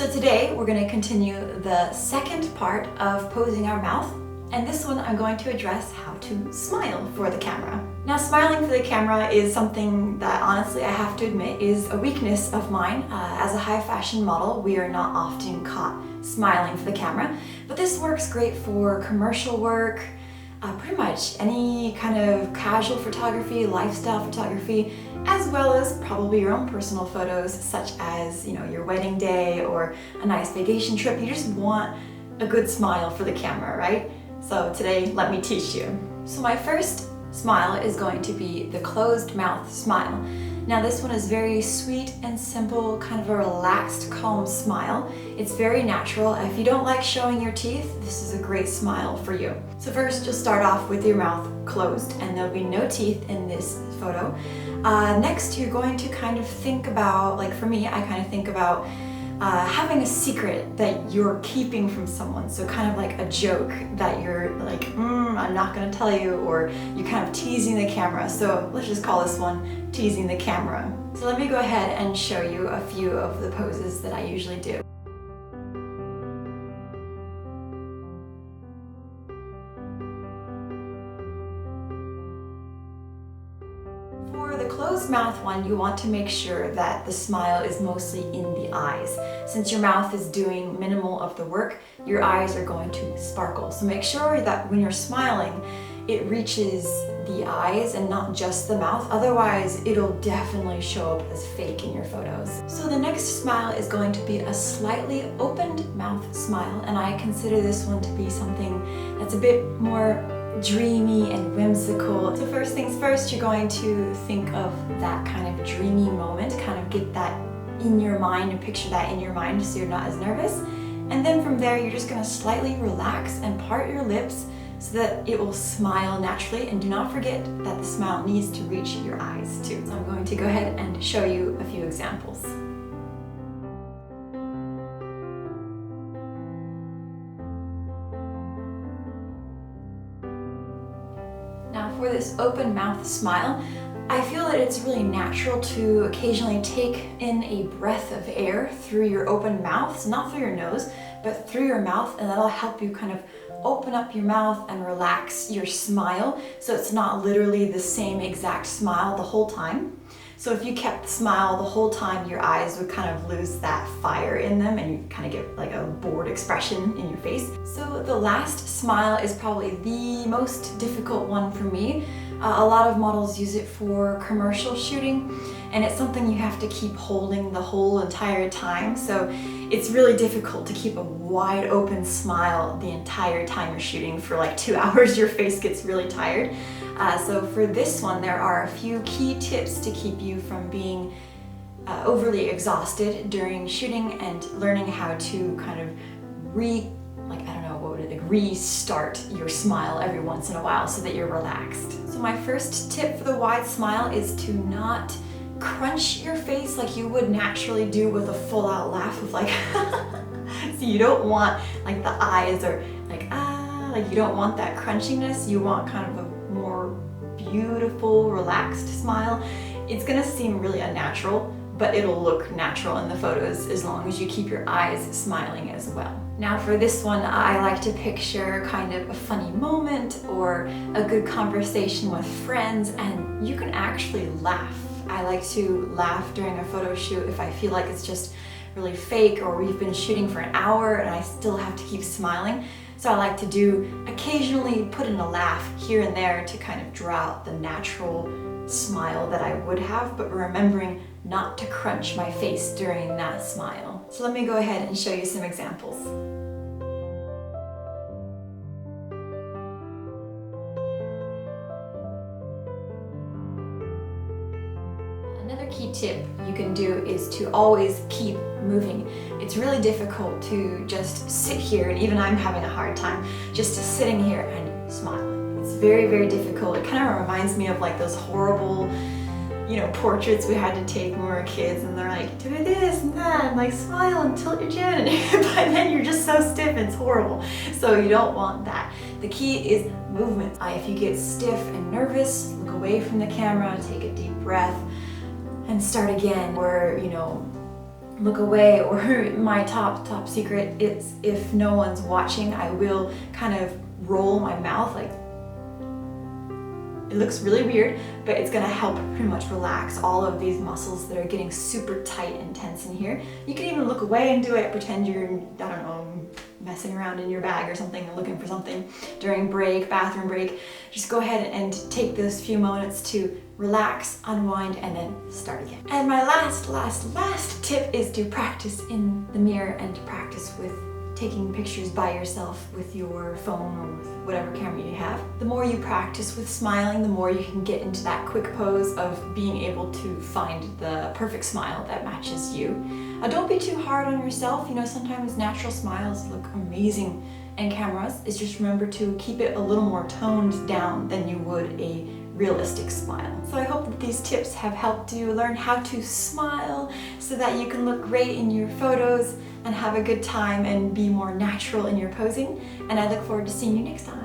So today we're going to continue the second part of posing our mouth, and this one I'm going to address how to smile for the camera. Now, smiling for the camera is something that honestly I have to admit is a weakness of mine. As a high fashion model, we are not often caught smiling for the camera, but this works great for commercial work, pretty much any kind of casual photography, lifestyle photography, as well as probably your own personal photos, such as, your wedding day or a nice vacation trip. You just want a good smile for the camera, right? So today, let me teach you. So my first smile is going to be the closed mouth smile. Now this one is very sweet and simple, kind of a relaxed, calm smile. It's very natural. If you don't like showing your teeth, this is a great smile for you. So first, just start off with your mouth closed, and there'll be no teeth in this photo. Next, you're going to kind of think about, like for me, I kind of think about having a secret that you're keeping from someone. So kind of like a joke that you're like, I'm not gonna tell you, or you're kind of teasing the camera. So let's just call this one teasing the camera. So let me go ahead and show you a few of the poses that I usually do. For the closed mouth one, you want to make sure that the smile is mostly in the eyes. Since your mouth is doing minimal of the work, your eyes are going to sparkle. So make sure that when you're smiling, it reaches the eyes and not just the mouth. Otherwise, it'll definitely show up as fake in your photos. So the next smile is going to be a slightly opened mouth smile, and I consider this one to be something that's a bit more dreamy and whimsical. So first things first, you're going to think of that kind of dreamy moment, kind of get that in your mind and picture that in your mind so you're not as nervous. And then from there, you're just going to slightly relax and part your lips so that it will smile naturally. And do not forget that the smile needs to reach your eyes too. So I'm going to go ahead and show you a few examples. Now for this open mouth smile, I feel that it's really natural to occasionally take in a breath of air through your open mouth, so not through your nose, but through your mouth, and that'll help you kind of open up your mouth and relax your smile, so it's not literally the same exact smile the whole time. So if you kept the smile the whole time, your eyes would kind of lose that fire in them and you kind of get like a bored expression in your face. So the last smile is probably the most difficult one for me. A lot of models use it for commercial shooting, and it's something you have to keep holding the whole entire time. So it's really difficult to keep a wide open smile the entire time you're shooting. For like 2 hours, your face gets really tired. So for this one, there are a few key tips to keep you from being overly exhausted during shooting and learning how to kind of restart your smile every once in a while so that you're relaxed. So my first tip for the wide smile is to not crunch your face like you would naturally do with a full out laugh of like so you don't want like the eyes or like you don't want that crunchiness. You want kind of a more beautiful, relaxed smile. It's gonna seem really unnatural, but it'll look natural in the photos as long as you keep your eyes smiling as well. Now for this one, I like to picture kind of a funny moment or a good conversation with friends, and you can actually laugh. I like to laugh during a photo shoot if I feel like it's just really fake, or we've been shooting for an hour and I still have to keep smiling. So I like to occasionally put in a laugh here and there to kind of draw out the natural smile that I would have, but remembering not to crunch my face during that smile. So let me go ahead and show you some examples. Another key tip you can do is to always keep moving. It's really difficult to just sit here, and even I'm having a hard time just sitting here and smiling. It's very, very difficult. It kind of reminds me of like those horrible, portraits we had to take when we were kids, and they're like, do this and that, and like smile and tilt your chin, but then you're just so stiff, it's horrible. So you don't want that. The key is movement. If you get stiff and nervous, look away from the camera, take a deep breath, and start again. Or, look away, or my top secret is if no one's watching, I will kind of roll my mouth like, it looks really weird, but it's gonna help pretty much relax all of these muscles that are getting super tight and tense in here. You can even look away and do it, pretend you're, I don't know, messing around in your bag or something, looking for something during break, bathroom break. Just go ahead and take those few moments to relax, unwind, and then start again. And my last tip is to practice in the mirror and to practice with taking pictures by yourself with your phone or with whatever camera you have. The more you practice with smiling, the more you can get into that quick pose of being able to find the perfect smile that matches you. Don't be too hard on yourself. You know, sometimes natural smiles look amazing in cameras. It's just remember to keep it a little more toned down than you would a realistic smile. So I hope that these tips have helped you learn how to smile so that you can look great in your photos and have a good time and be more natural in your posing. And I look forward to seeing you next time.